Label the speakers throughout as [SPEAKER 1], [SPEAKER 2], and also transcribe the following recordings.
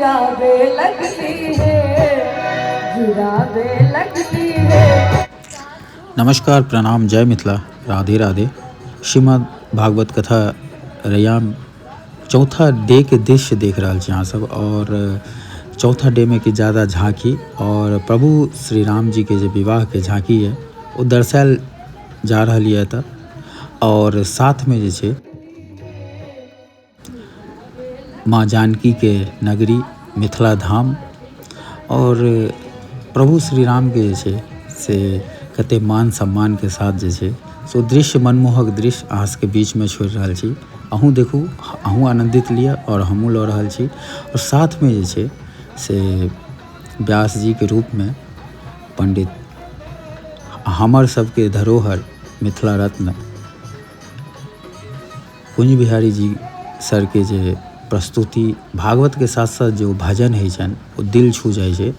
[SPEAKER 1] जुराबे लगती है, जुराबे लगती है।
[SPEAKER 2] नमस्कार, प्रणाम, जय मिथिला, राधे राधे। श्रीमद् भागवत कथा रैयाम चौथा डे के दृश्य देख रहा छी अहाँ सब। और चौथा डे में कि ज़्यादा झांकी और प्रभु श्री राम जी के जो विवाह के झांकी है वो दर्शायल जा रही है एतऽ। और साथ में जे छै माँ जानकी के नगरी मिथिला धाम और प्रभु श्री राम के जे छै से कते मान सम्मान के साथ जे छै सो दृश्य मनमोहक दृश्य अहाँ सबके बीच में छोड़ रहल छी। अहूँ देखू, अहूँ आनंदित लिया और हमहूँ लऽ रहल छी। और साथ में जे छै से व्यास जी के रूप में पंडित हमर सबके धरोहर मिथिला रत्न कुंज बिहारी जी सर के जे प्रस्तुति भागवत के साथ साथ जो भजन है छन वो दिल छू जाए छै।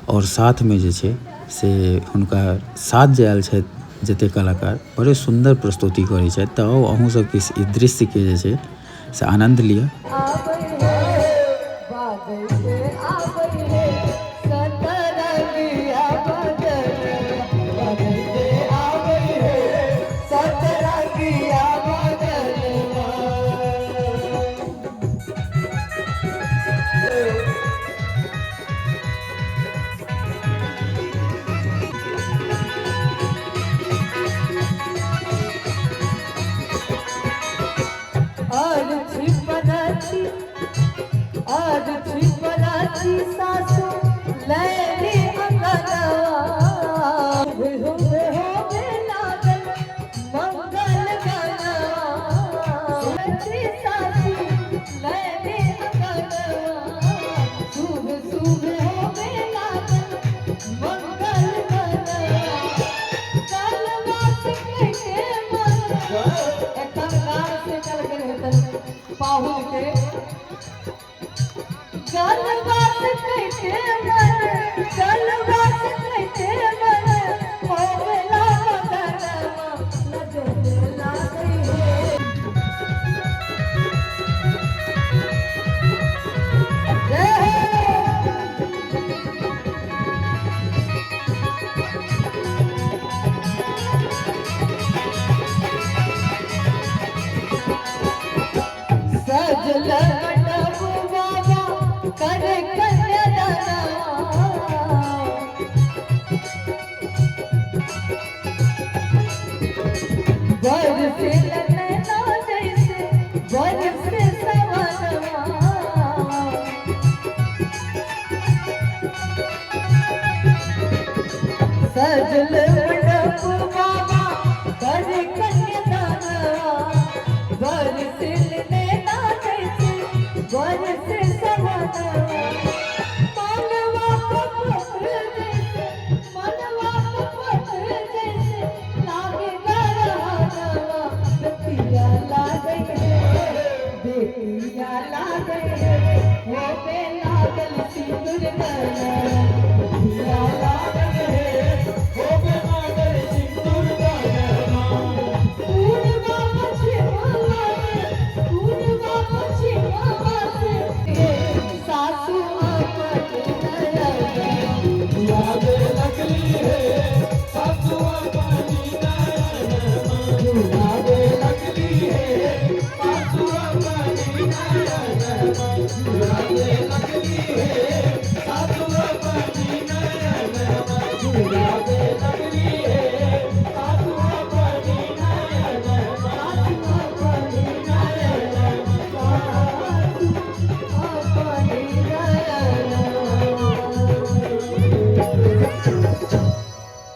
[SPEAKER 2] और साथ में जे छै से हुनका साथ जे आयल छै जते कलाकार बड़े सुंदर प्रस्तुति करै छै। तऽ आओ अहूँ सबके ई दृश्य के जे छै से आनंद लिया।
[SPEAKER 1] सासू लैली अंगनवा हो लागल मंगल गनवा। सासू लैली अंगनवा शुभ शुभ होवे लागल मंगल गनवा। कलवा से के मन एकाकार से चल गए तन पाहुन के गलबात कैसे मन, गलबात कैसे मन होवेला मगनवा नजर लागे है। सजल करे कन्यादानवा बरसे नैना जैसे बरसे सवनवा। सजल मंडप बाबा करे कन्यादानवा बरसे नैना जैसे बरसे सवनवा। मनवा को पत्र जैसे लागे गरहनवा। बेटिया लागे बेटिया लागे होवे लागल सिंदूर गनवा। बेटिया लागे होवे लागल सिंदूर गनवा। पूर्वा पश्चिमा पूर्वा पश्चिमा सासू जुराबे लगली है, सासू अपनी नयनमा। जुराबे लगली है, सासू अपनी नयनमा। जुराबे लगली है, सासू अपनी नयनमा। जुराबे